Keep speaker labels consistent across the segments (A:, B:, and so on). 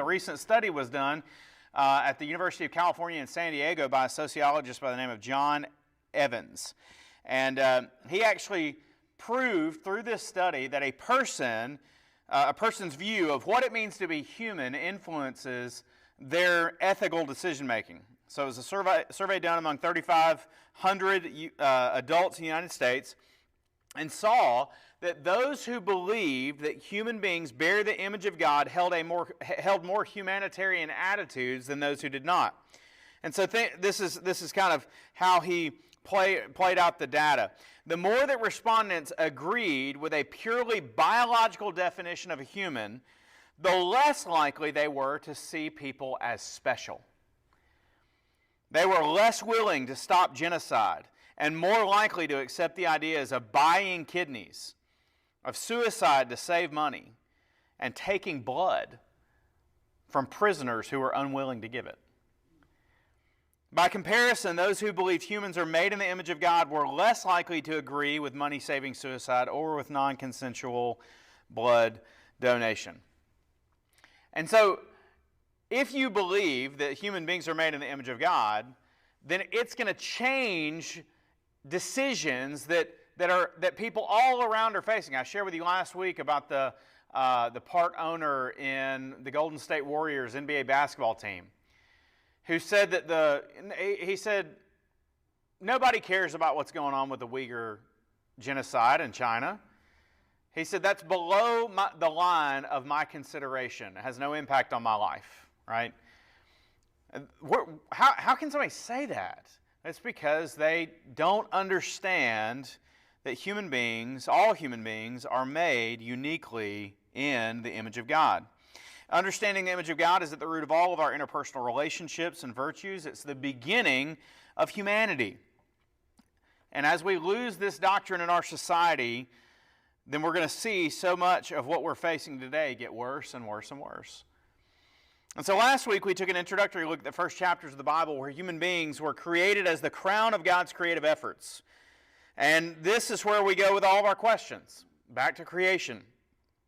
A: a recent study was done at the University of California in San Diego by a sociologist by the name of John Evans. And he actually proved through this study that a person's view of what it means to be human influences their ethical decision-making. So it was a survey done among 3,500 adults in the United States, and saw that those who believed that human beings bear the image of God held more humanitarian attitudes than those who did not. And so this is kind of how he played out the data. The more that respondents agreed with a purely biological definition of a human, the less likely they were to see people as special. They were less willing to stop genocide and more likely to accept the ideas of buying kidneys, of suicide to save money, and taking blood from prisoners who were unwilling to give it. By comparison, those who believed humans are made in the image of God were less likely to agree with money-saving suicide or with non-consensual blood donation. And so, if you believe that human beings are made in the image of God, then it's going to change decisions that people all around are facing. I shared with you last week about the part owner in the Golden State Warriors NBA basketball team, who said that he said nobody cares about what's going on with the Uyghur genocide in China. He said that's below the line of my consideration. It has no impact on my life, right? How can somebody say that? It's because they don't understand that human beings, all human beings, are made uniquely in the image of God. Understanding the image of God is at the root of all of our interpersonal relationships and virtues. It's the beginning of humanity. And as we lose this doctrine in our society, then we're going to see so much of what we're facing today get worse and worse and worse. And so last week we took an introductory look at the first chapters of the Bible where human beings were created as the crown of God's creative efforts. And this is where we go with all of our questions, back to creation.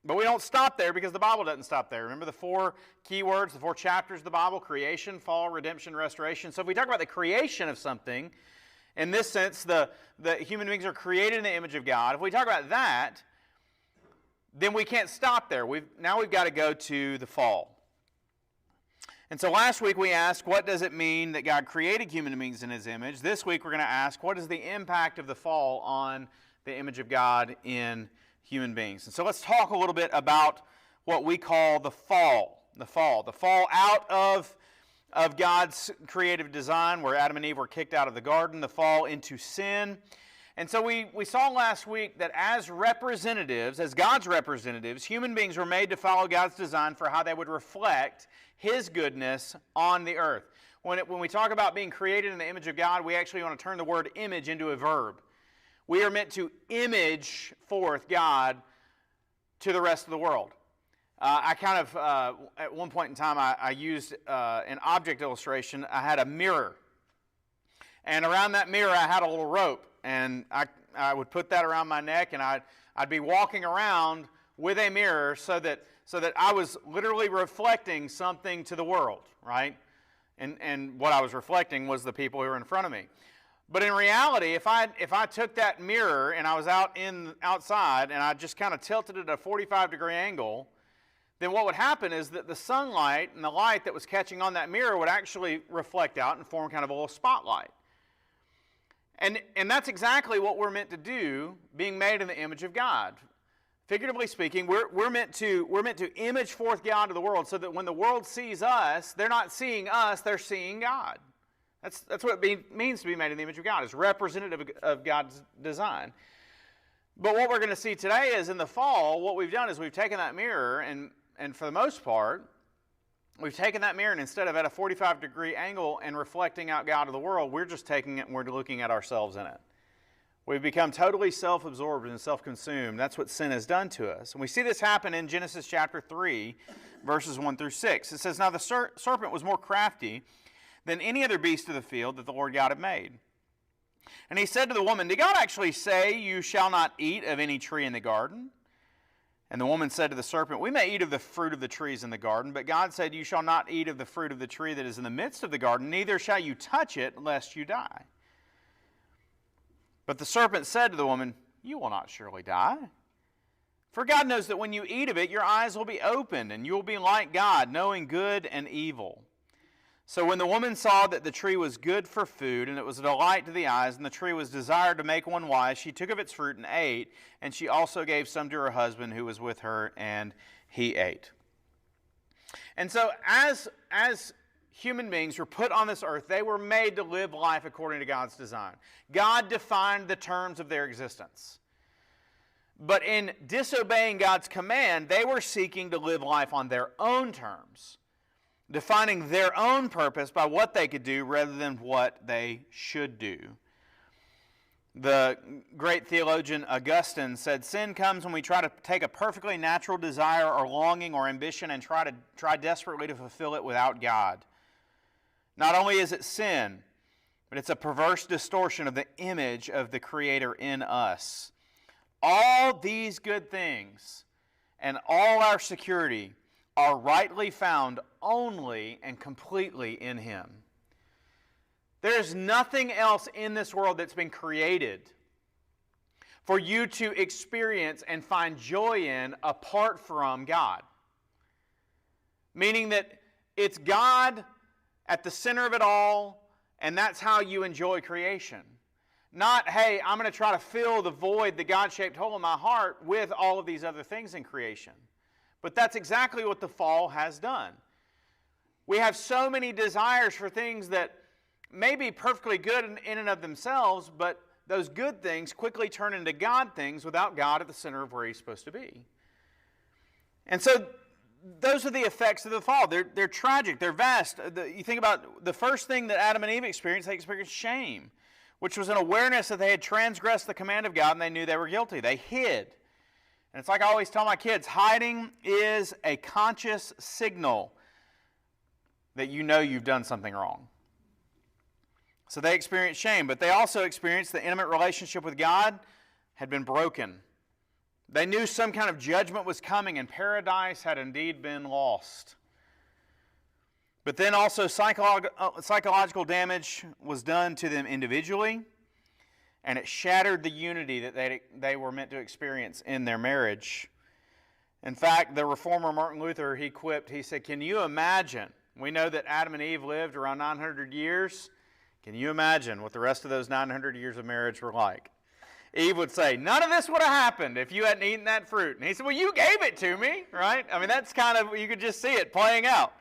A: But we don't stop there because the Bible doesn't stop there. Remember the four key words, the four chapters of the Bible: creation, fall, redemption, restoration. So if we talk about the creation of something, in this sense, the human beings are created in the image of God. If we talk about that, then we can't stop there. Now we've got to go to the fall. And so last week we asked, what does it mean that God created human beings in His image? This week we're going to ask, what is the impact of the fall on the image of God in human beings? And so let's talk a little bit about what we call the fall. The fall out of God's creative design, where Adam and Eve were kicked out of the garden, the fall into sin. And so we saw last week that as representatives, as God's representatives, human beings were made to follow God's design for how they would reflect His goodness on the earth. When we talk about being created in the image of God, we actually want to turn the word image into a verb. We are meant to image forth God to the rest of the world. I kind of, at one point in time, I used an object illustration. I had a mirror. And around that mirror, I had a little rope. And I would put that around my neck, and I'd be walking around with a mirror so that I was literally reflecting something to the world, right? And what I was reflecting was the people who were in front of me. But in reality, if I took that mirror and I was outside and I just kind of tilted it at a 45-degree angle, then what would happen is that the sunlight and the light that was catching on that mirror would actually reflect out and form kind of a little spotlight. And that's exactly what we're meant to do, being made in the image of God. Figuratively speaking, we're meant to image forth God to the world so that when the world sees us, they're not seeing us, they're seeing God. That's what it means to be made in the image of God. It's representative of God's design. But what we're going to see today is in the fall, what we've done is we've taken that mirror and for the most part, we've taken that mirror and instead of at a 45-degree angle and reflecting out God to the world, we're just taking it and we're looking at ourselves in it. We've become totally self-absorbed and self-consumed. That's what sin has done to us. And we see this happen in Genesis chapter 3, verses 1 through 6. It says, "Now the serpent was more crafty than any other beast of the field that the Lord God had made. And he said to the woman, 'Did God actually say, you shall not eat of any tree in the garden?' And the woman said to the serpent, "We may eat of the fruit of the trees in the garden, but God said, 'You shall not eat of the fruit of the tree that is in the midst of the garden, neither shall you touch it, lest you die.' But the serpent said to the woman, 'You will not surely die. For God knows that when you eat of it, your eyes will be opened, and you will be like God, knowing good and evil.' So when the woman saw that the tree was good for food, and it was a delight to the eyes, and the tree was desired to make one wise, she took of its fruit and ate, and she also gave some to her husband who was with her, and he ate." And so as human beings were put on this earth, they were made to live life according to God's design. God defined the terms of their existence. But in disobeying God's command, they were seeking to live life on their own terms, defining their own purpose by what they could do rather than what they should do. The great theologian Augustine said, "Sin comes when we try to take a perfectly natural desire or longing or ambition and try desperately to fulfill it without God. Not only is it sin, but it's a perverse distortion of the image of the Creator in us. All these good things and all our security are rightly found only and completely in Him." There is nothing else in this world that's been created for you to experience and find joy in apart from God. Meaning that it's God at the center of it all, and that's how you enjoy creation. Not, hey, I'm going to try to fill the void, the God-shaped hole in my heart with all of these other things in creation. But that's exactly what the fall has done. We have so many desires for things that may be perfectly good in and of themselves, but those good things quickly turn into God things without God at the center of where He's supposed to be. And so those are the effects of the fall. They're tragic. They're vast. You think about the first thing that Adam and Eve experienced, they experienced shame, which was an awareness that they had transgressed the command of God and they knew they were guilty. They hid. And it's like I always tell my kids, hiding is a conscious signal that you know you've done something wrong. So they experienced shame, but they also experienced the intimate relationship with God had been broken. They knew some kind of judgment was coming and paradise had indeed been lost. But then also psychological damage was done to them individually, and it shattered the unity that they were meant to experience in their marriage. In fact, the reformer Martin Luther, he quipped, he said, "Can you imagine?" We know that Adam and Eve lived around 900 years. Can you imagine what the rest of those 900 years of marriage were like? Eve would say, "None of this would have happened if you hadn't eaten that fruit." And he said, "Well, you gave it to me," right? I mean, that's kind of, you could just see it playing out.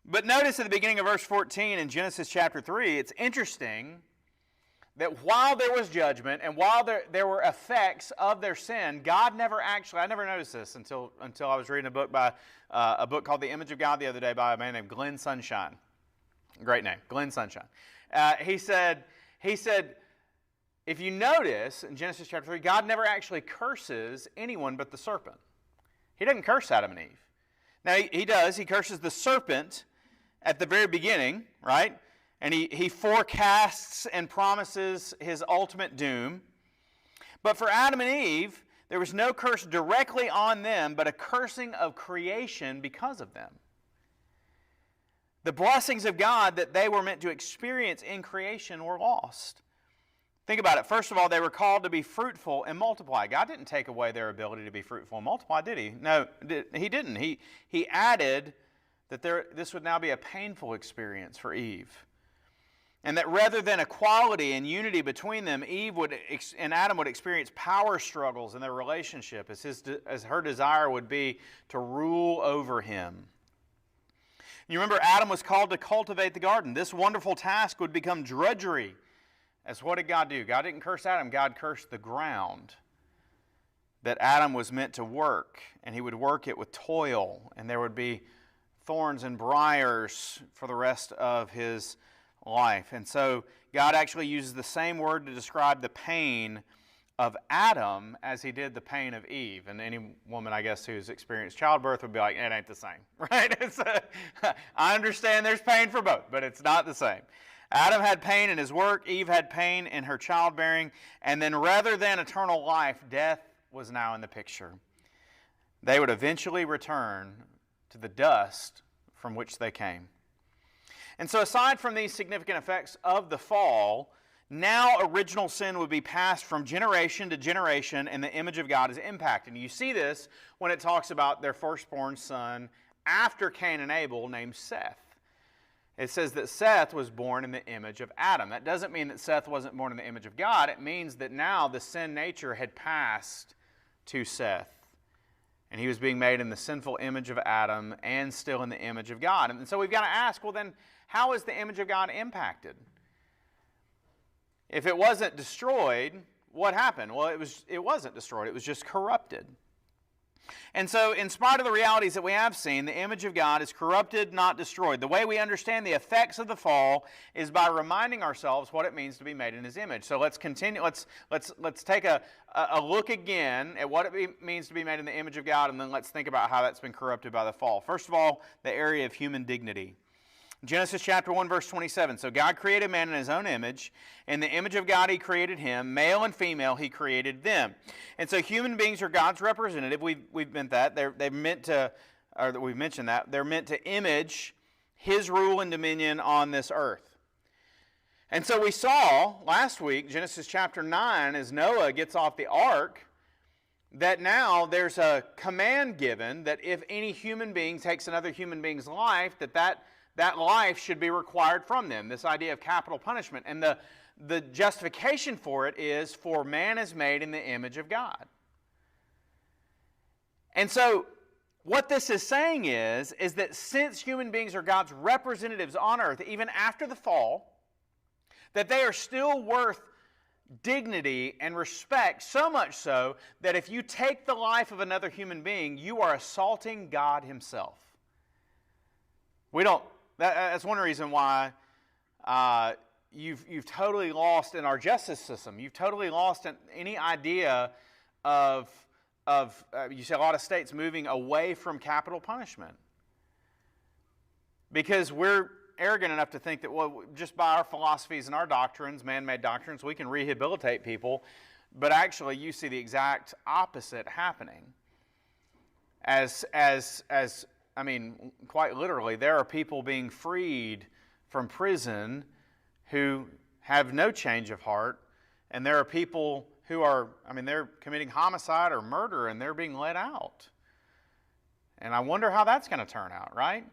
A: But notice at the beginning of verse 14 in Genesis chapter 3, it's interesting that while there was judgment and while there were effects of their sin, God never actually, I never noticed this until I was reading a book called The Image of God the other day by a man named Glenn Sunshine. Great name, Glenn Sunshine. He said, if you notice in Genesis chapter 3, God never actually curses anyone but the serpent. He doesn't curse Adam and Eve. Now, he does. He curses the serpent at the very beginning, right? And he forecasts and promises his ultimate doom. But for Adam and Eve, there was no curse directly on them, but a cursing of creation because of them. The blessings of God that they were meant to experience in creation were lost. Think about it. First of all, they were called to be fruitful and multiply. God didn't take away their ability to be fruitful and multiply, did He? No, He didn't. He added that this would now be a painful experience for Eve. And that rather than equality and unity between them, Eve and Adam would experience power struggles in their relationship as her desire would be to rule over him. You remember Adam was called to cultivate the garden. This wonderful task would become drudgery. As what did God do? God didn't curse Adam. God cursed the ground that Adam was meant to work. And he would work it with toil. And there would be thorns and briars for the rest of his life. And so God actually uses the same word to describe the pain of Adam as He did the pain of Eve. And any woman, I guess, who's experienced childbirth would be like, it ain't the same, right? I understand there's pain for both, but it's not the same. Adam had pain in his work. Eve had pain in her childbearing. And then rather than eternal life, death was now in the picture. they would eventually return to the dust from which they came. And so aside from these significant effects of the fall, now original sin would be passed from generation to generation, and the image of God is impacted. And you see this when it talks about their firstborn son after Cain and Abel named Seth. It says that Seth was born in the image of Adam. That doesn't mean that Seth wasn't born in the image of God. It means that now the sin nature had passed to Seth. And he was being made in the sinful image of Adam and still in the image of God. And so we've got to ask, well then, how is the image of God impacted? If it wasn't destroyed, what happened? Well, it wasn't destroyed. It was just corrupted. And so, in spite of the realities that we have seen, the image of God is corrupted, not destroyed. The way we understand the effects of the fall is by reminding ourselves what it means to be made in His image. So let's continue. Let's take a look again at what it means to be made in the image of God, and then let's think about how that's been corrupted by the fall. First of all, the area of human dignity. Genesis chapter 1, verse 27. So God created man in His own image. In the image of God He created him. Male and female He created them. And so human beings are God's representative. We've meant that. They're meant to, or we've mentioned that. They're meant to image His rule and dominion on this earth. And so we saw last week, Genesis chapter 9, as Noah gets off the ark, that now there's a command given that if any human being takes another human being's life, that life should be required from them. This idea of capital punishment. And the justification for it is, for man is made in the image of God. And so what this is saying is that since human beings are God's representatives on earth, even after the fall, that they are still worth dignity and respect, so much so that if you take the life of another human being, you are assaulting God Himself. That's one reason why you've totally lost in our justice system. You've totally lost in any idea of you see a lot of states moving away from capital punishment. Because we're arrogant enough to think that, well, just by our philosophies and our doctrines, man-made doctrines, we can rehabilitate people. But actually, you see the exact opposite happening. I mean, quite literally, there are people being freed from prison who have no change of heart, and there are people who are, they're committing homicide or murder, and they're being let out. And I wonder how that's going to turn out, right?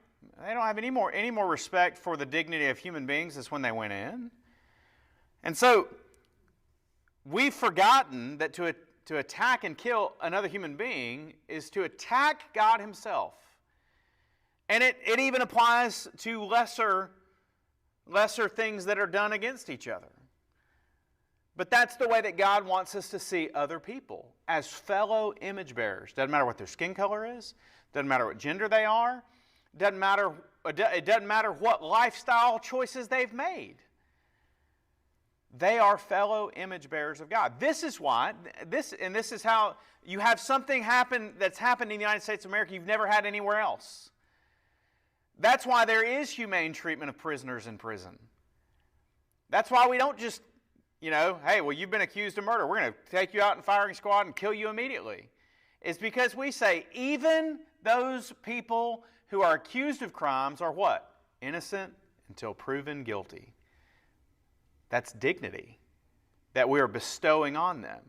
A: They don't have any more respect for the dignity of human beings as when they went in. And so, we've forgotten that to attack and kill another human being is to attack God Himself. And it even applies to lesser things that are done against each other. But that's the way that God wants us to see other people, as fellow image bearers. Doesn't matter what their skin color is. Doesn't matter what gender they are. It doesn't matter what lifestyle choices they've made. They are fellow image bearers of God. This is why, this is how you have something happen that's happened in the United States of America you've never had anywhere else. That's why there is humane treatment of prisoners in prison. That's why we don't just, hey, well, you've been accused of murder. We're going to take you out in firing squad and kill you immediately. It's because we say even those people who are accused of crimes are what? Innocent until proven guilty. That's dignity that we are bestowing on them.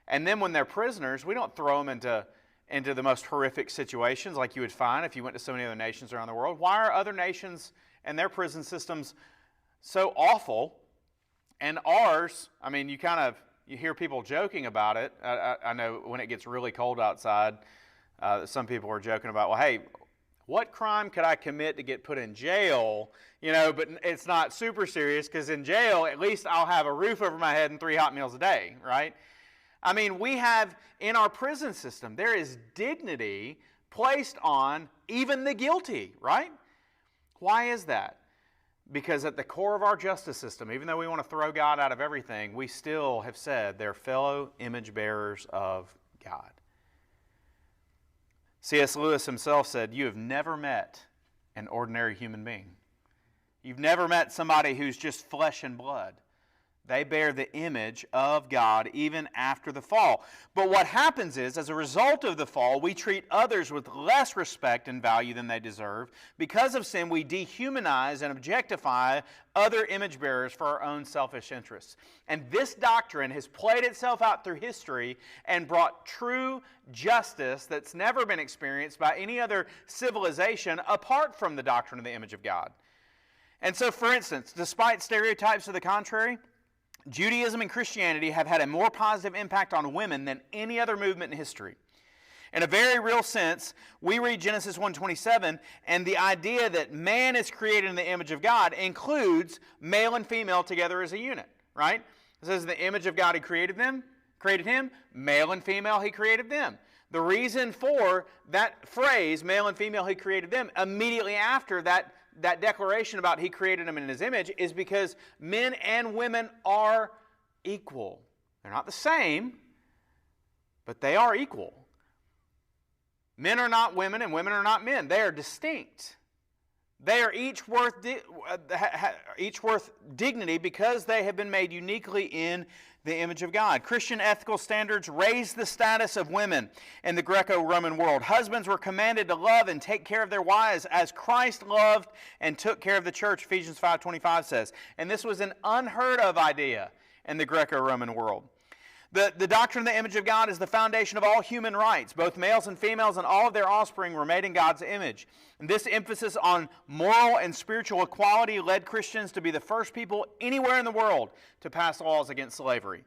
A: And then when they're prisoners, we don't throw them into the most horrific situations like you would find if you went to so many other nations around the world. Why are other nations and their prison systems so awful? And ours, you hear people joking about it. I know when it gets really cold outside, some people are joking about, well, hey, what crime could I commit to get put in jail? But it's not super serious because in jail, at least I'll have a roof over my head and 3 hot meals a day, right? We have, in our prison system, there is dignity placed on even the guilty, right? Why is that? Because at the core of our justice system, even though we want to throw God out of everything, we still have said they're fellow image bearers of God. C.S. Lewis himself said, you have never met an ordinary human being. You've never met somebody who's just flesh and blood. They bear the image of God even after the fall. But what happens is, as a result of the fall, we treat others with less respect and value than they deserve. Because of sin, we dehumanize and objectify other image bearers for our own selfish interests. And this doctrine has played itself out through history and brought true justice that's never been experienced by any other civilization apart from the doctrine of the image of God. And so, for instance, despite stereotypes to the contrary, Judaism and Christianity have had a more positive impact on women than any other movement in history. In a very real sense, we read Genesis 1:27, and the idea that man is created in the image of God includes male and female together as a unit, right? It says the image of God he created him, male and female he created them. The reason for that phrase, male and female he created them, immediately after that declaration about he created them in his image is because men and women are equal. They're not the same, but they are equal. Men are not women and women are not men. They are distinct. They are each worth dignity because they have been made uniquely in the image of God. Christian ethical standards raised the status of women in the Greco-Roman world. Husbands were commanded to love and take care of their wives as Christ loved and took care of the church, Ephesians 5:25 says. And this was an unheard of idea in the Greco-Roman world. The doctrine of the image of God is the foundation of all human rights. Both males and females and all of their offspring were made in God's image. And this emphasis on moral and spiritual equality led Christians to be the first people anywhere in the world to pass laws against slavery.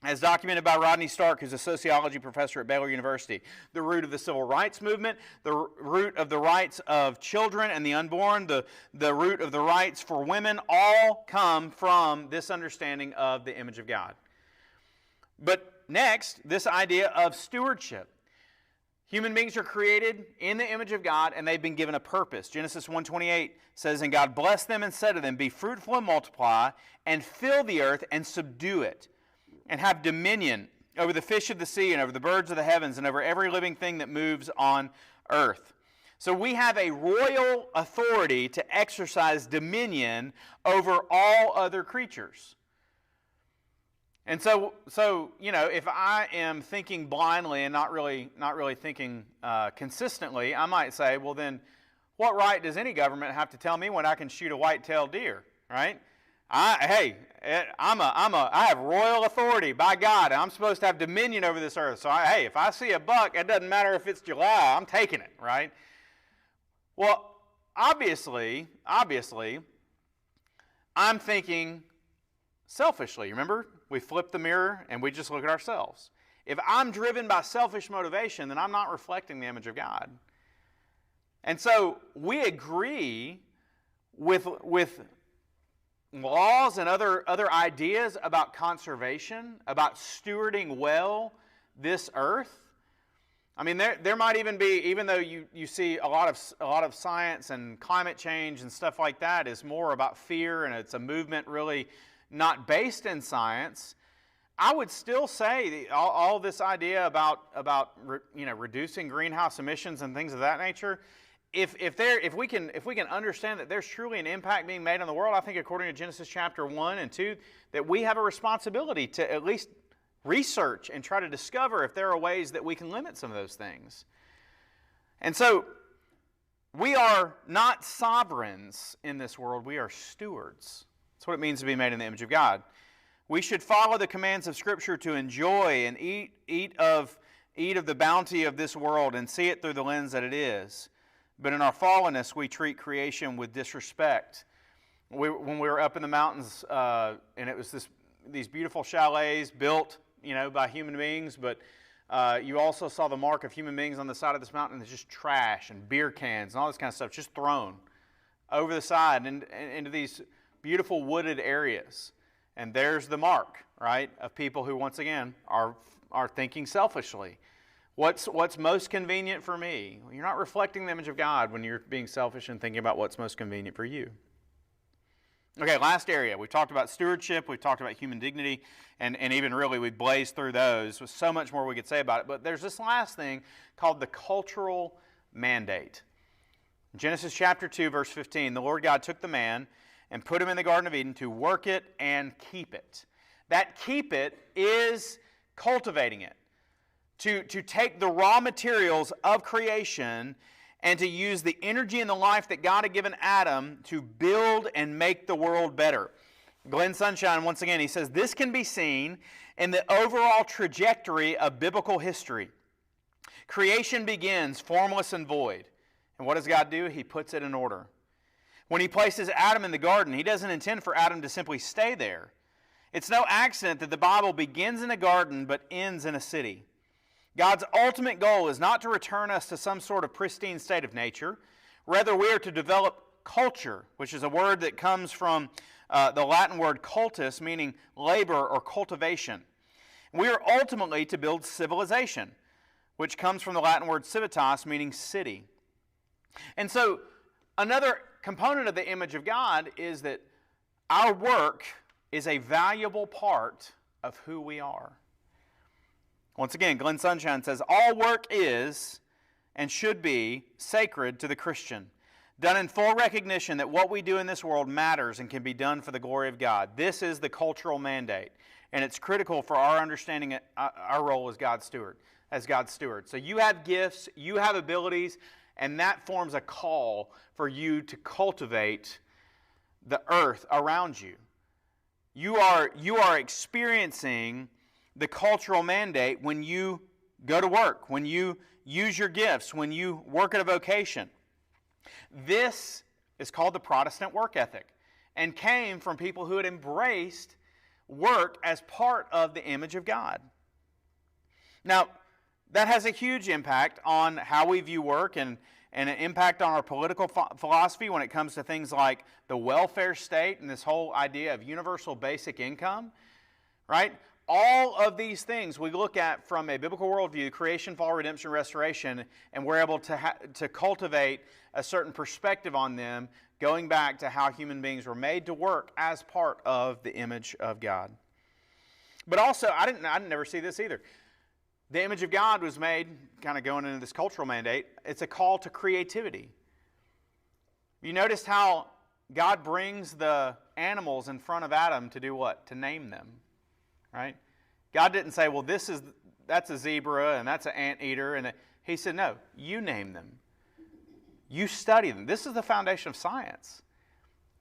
A: As documented by Rodney Stark, who's a sociology professor at Baylor University, the root of the civil rights movement, the root of the rights of children and the unborn, the root of the rights for women, all come from this understanding of the image of God. But next, this idea of stewardship. Human beings are created in the image of God, and they've been given a purpose. Genesis 1:28 says, "And God blessed them and said to them, Be fruitful and multiply, and fill the earth and subdue it, and have dominion over the fish of the sea and over the birds of the heavens and over every living thing that moves on earth." So we have a royal authority to exercise dominion over all other creatures. And so if I am thinking blindly and not really thinking consistently, I might say, well, then, what right does any government have to tell me when I can shoot a white-tailed deer, right? I have royal authority by God, and I'm supposed to have dominion over this earth. So, if I see a buck, it doesn't matter if it's July, I'm taking it, right? Well, obviously, I'm thinking selfishly. Remember? We flip the mirror and we just look at ourselves. If I'm driven by selfish motivation, then I'm not reflecting the image of God. And so we agree with laws and other ideas about conservation, about stewarding well this earth. I mean, there might even be, even though you see a lot of science and climate change and stuff like that is more about fear, and it's a movement really not based in science, I would still say all this idea about reducing greenhouse emissions and things of that nature. If we can understand that there's truly an impact being made on the world, I think according to Genesis chapter 1 and 2, that we have a responsibility to at least research and try to discover if there are ways that we can limit some of those things. And so we are not sovereigns in this world, we are stewards. That's what it means to be made in the image of God. We should follow the commands of Scripture to enjoy and eat of the bounty of this world and see it through the lens that it is. But in our fallenness, we treat creation with disrespect. When we were up in the mountains, and it was these beautiful chalets built, by human beings, but you also saw the mark of human beings on the side of this mountain. There's just trash and beer cans and all this kind of stuff just thrown over the side and into these beautiful wooded areas. And there's the mark, right, of people who, once again, are thinking selfishly. What's most convenient for me? Well, you're not reflecting the image of God when you're being selfish and thinking about what's most convenient for you. Okay, last area. We talked about stewardship. We talked about human dignity. And even really, we blazed through those. There's so much more we could say about it. But there's this last thing called the cultural mandate. Genesis chapter 2, verse 15, the Lord God took the man and put him in the Garden of Eden to work it and keep it. That keep it is cultivating it. To take the raw materials of creation and to use the energy and the life that God had given Adam to build and make the world better. Glenn Sunshine, once again, he says, this can be seen in the overall trajectory of biblical history. Creation begins formless and void. And what does God do? He puts it in order. When He places Adam in the garden, He doesn't intend for Adam to simply stay there. It's no accident that the Bible begins in a garden but ends in a city. God's ultimate goal is not to return us to some sort of pristine state of nature. Rather, we are to develop culture, which is a word that comes from the Latin word cultus, meaning labor or cultivation. We are ultimately to build civilization, which comes from the Latin word civitas, meaning city. And so, another component of the image of God is that our work is a valuable part of who we are. Once again, Glenn Sunshine says, all work is and should be sacred to the Christian, done in full recognition that what we do in this world matters and can be done for the glory of God. This is the cultural mandate, and it's critical for our understanding our role as God's steward. So you have gifts, you have abilities, and that forms a call for you to cultivate the earth around you. You are experiencing the cultural mandate when you go to work, when you use your gifts, when you work at a vocation. This is called the Protestant work ethic and came from people who had embraced work as part of the image of God. Now, that has a huge impact on how we view work and an impact on our political philosophy when it comes to things like the welfare state and this whole idea of universal basic income, right? All of these things we look at from a biblical worldview, creation, fall, redemption, restoration, and we're able to cultivate a certain perspective on them, going back to how human beings were made to work as part of the image of God. But also, I didn't never see this either. The image of God was made, kind of going into this cultural mandate, it's a call to creativity. You noticed how God brings the animals in front of Adam to do what? To name them. Right? God didn't say, well, that's a zebra and that's an anteater. And He said, no, you name them. You study them. This is the foundation of science.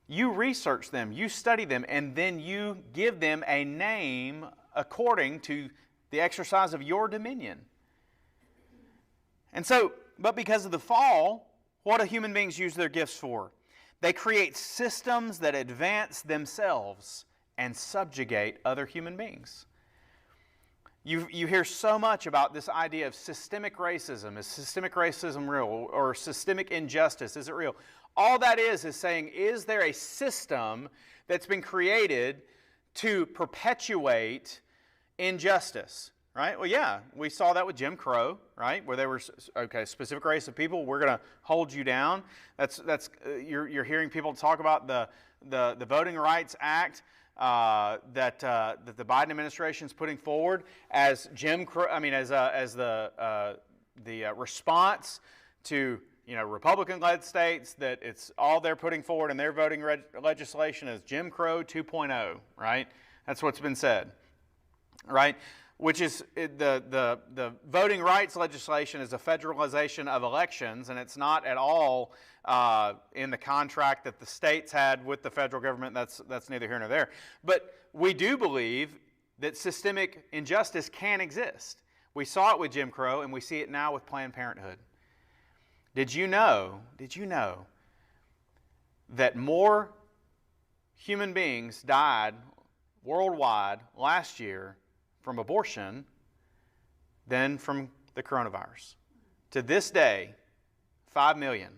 A: You research them, you study them, and then you give them a name according to the exercise of your dominion. And so, but because of the fall, what do human beings use their gifts for? They create systems that advance themselves and subjugate other human beings. You hear so much about this idea of systemic racism. Is systemic racism real? Or systemic injustice, is it real? All that is saying, is there a system that's been created to perpetuate injustice? Right? Well, yeah, we saw that with Jim Crow, right? Where there were, okay, specific race of people, we're going to hold you down. You're hearing people talk about the Voting Rights Act that the Biden administration is putting forward as Jim Crow. I mean, as the response to Republican-led states, that it's all they're putting forward in their voting legislation is Jim Crow 2.0. Right? That's what's been said. Right? Which is the voting rights legislation is a federalization of elections, and it's not at all in the contract that the states had with the federal government. That's neither here nor there. But we do believe that systemic injustice can exist. We saw it with Jim Crow, and we see it now with Planned Parenthood. Did you know that more human beings died worldwide last year from abortion than from the coronavirus? To this day, 5 million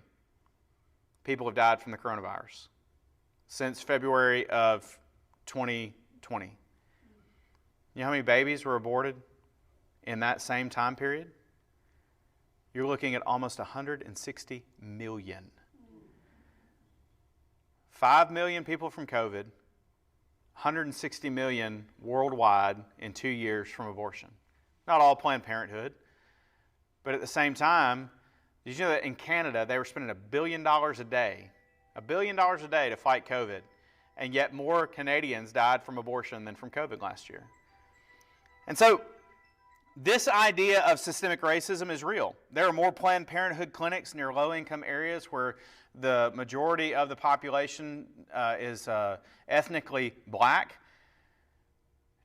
A: people have died from the coronavirus since February of 2020. You know how many babies were aborted in that same time period? You're looking at almost 160 million. 5 million people from COVID, 160 million worldwide in 2 years from abortion. Not all Planned Parenthood, but at the same time, did you know that in Canada they were spending $1 billion a day, $1 billion a day to fight COVID? and yet more Canadians died from abortion than from COVID last year. And so this idea of systemic racism is real. There are more Planned Parenthood clinics near low-income areas where the majority of the population is ethnically black.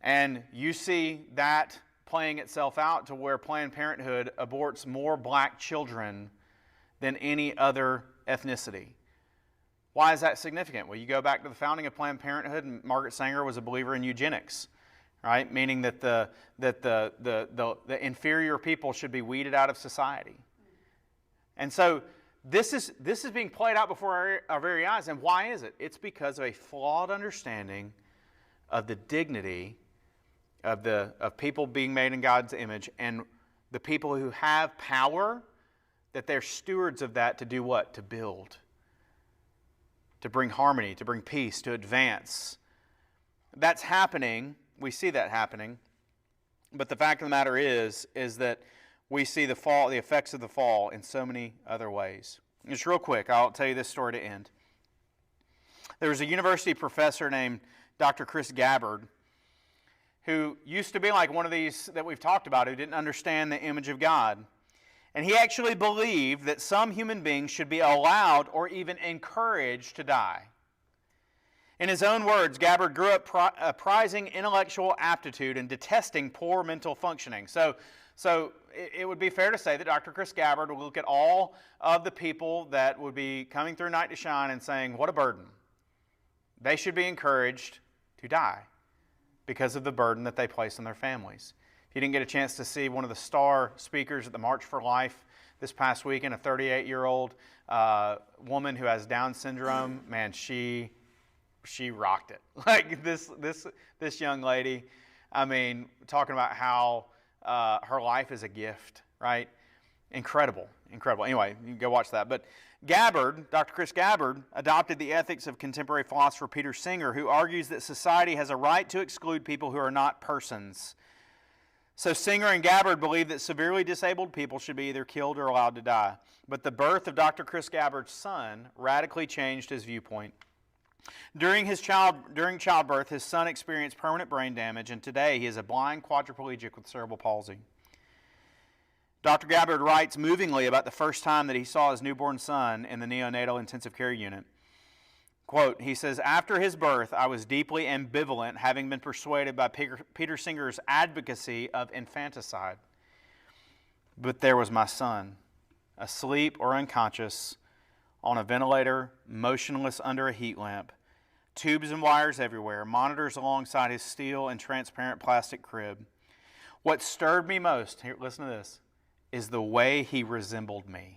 A: And you see that playing itself out to where Planned Parenthood aborts more black children than any other ethnicity. Why is that significant? Well, you go back to the founding of Planned Parenthood, and Margaret Sanger was a believer in eugenics, right? Meaning that the inferior people should be weeded out of society. And so this is being played out before our very eyes. And why is it? It's because of a flawed understanding of the dignity of people being made in God's image, and the people who have power, that they're stewards of that to do what? To build. To bring harmony, to bring peace, to advance. That's happening. We see that happening. But the fact of the matter is that we see the fall, the effects of the fall in so many other ways. Just real quick, I'll tell you this story to end. There was a university professor named Dr. Chris Gabbard, who used to be like one of these that we've talked about, who didn't understand the image of God. And he actually believed that some human beings should be allowed or even encouraged to die. In his own words, Gabbard grew up prizing intellectual aptitude and detesting poor mental functioning. So it would be fair to say that Dr. Chris Gabbard would look at all of the people that would be coming through Night to Shine and saying, what a burden. They should be encouraged to die because of the burden that they place on their families. If you didn't get a chance to see one of the star speakers at the March for Life this past weekend, a 38-year-old woman who has Down syndrome, man, she rocked it. Like this young lady, I mean, talking about how her life is a gift, right? Incredible. Anyway, you can go watch that. But Gabbard, Dr. Chris Gabbard, adopted the ethics of contemporary philosopher Peter Singer, who argues that society has a right to exclude people who are not persons. So Singer and Gabbard believe that severely disabled people should be either killed or allowed to die. But the birth of Dr. Chris Gabbard's son radically changed his viewpoint. During childbirth, his son experienced permanent brain damage, and today he is a blind quadriplegic with cerebral palsy. Dr. Gabbard writes movingly about the first time that he saw his newborn son in the neonatal intensive care unit. Quote, he says, after his birth, I was deeply ambivalent, having been persuaded by Peter Singer's advocacy of infanticide. But there was my son, asleep or unconscious, on a ventilator, motionless under a heat lamp, tubes and wires everywhere, monitors alongside his steel and transparent plastic crib. What stirred me most, here, listen to this, is the way he resembled me.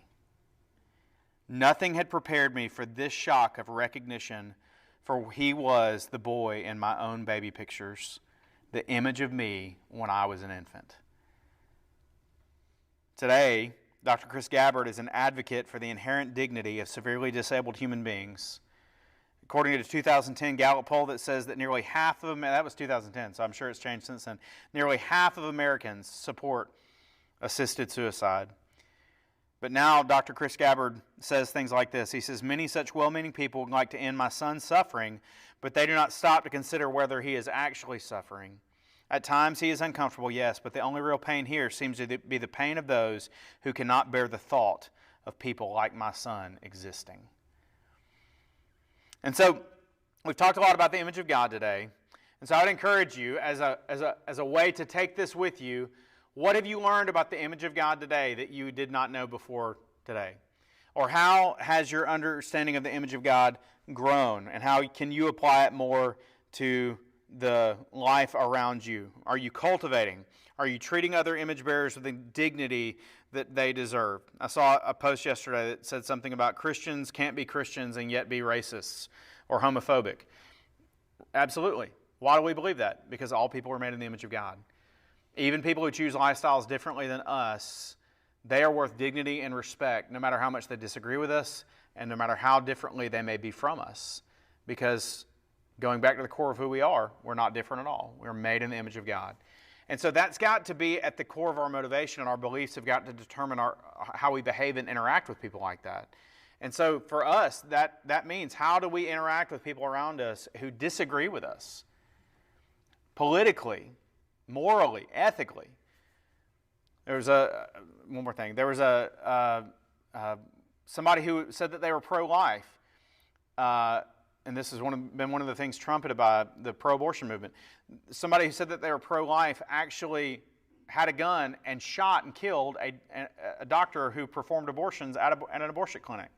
A: Nothing had prepared me for this shock of recognition, for he was the boy in my own baby pictures, the image of me when I was an infant. Today, Dr. Chris Gabbard is an advocate for the inherent dignity of severely disabled human beings. According to a 2010 Gallup poll that says that nearly half of them, that was 2010, so I'm sure it's changed since then, nearly half of Americans support assisted suicide. But now Dr. Chris Gabbard says things like this. He says, many such well-meaning people would like to end my son's suffering, but they do not stop to consider whether he is actually suffering. At times he is uncomfortable, yes, but the only real pain here seems to be the pain of those who cannot bear the thought of people like my son existing. And so we've talked a lot about the image of God today. And so I would encourage you as a way to take this with you. What have you learned about the image of God today that you did not know before today? Or how has your understanding of the image of God grown? And how can you apply it more to the life around you? Are you cultivating? Are you treating other image bearers with the dignity that they deserve? I saw a post yesterday that said something about Christians can't be Christians and yet be racists or homophobic. Absolutely. Why do we believe that? Because all people are made in the image of God. Even people who choose lifestyles differently than us, they are worth dignity and respect no matter how much they disagree with us and no matter how differently they may be from us. Because going back to the core of who we are, we're not different at all. We're made in the image of God. And so that's got to be at the core of our motivation, and our beliefs have got to determine how we behave and interact with people like that. And so for us, that means, how do we interact with people around us who disagree with us? Politically, morally, ethically. There was one more thing. There was somebody who said that they were pro-life. And this has been one of the things trumpeted by the pro-abortion movement. Somebody who said that they were pro-life actually had a gun and shot and killed a doctor who performed abortions at an abortion clinic.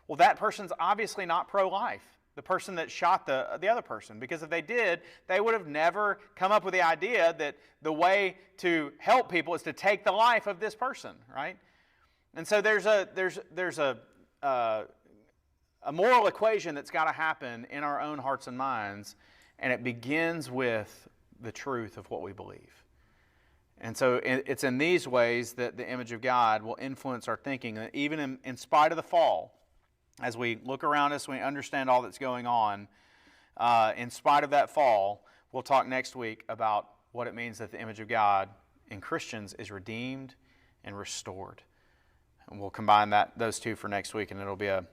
A: Well, that person's obviously not pro-life, the person that shot the other person, because if they did, they would have never come up with the idea that the way to help people is to take the life of this person, right? And so there's a moral equation that's got to happen in our own hearts and minds, and it begins with the truth of what we believe. And so it's in these ways that the image of God will influence our thinking, that even in spite of the fall, as we look around us, we understand all that's going on, in spite of that fall, we'll talk next week about what it means that the image of God in Christians is redeemed and restored. And we'll combine those two for next week, and it'll be a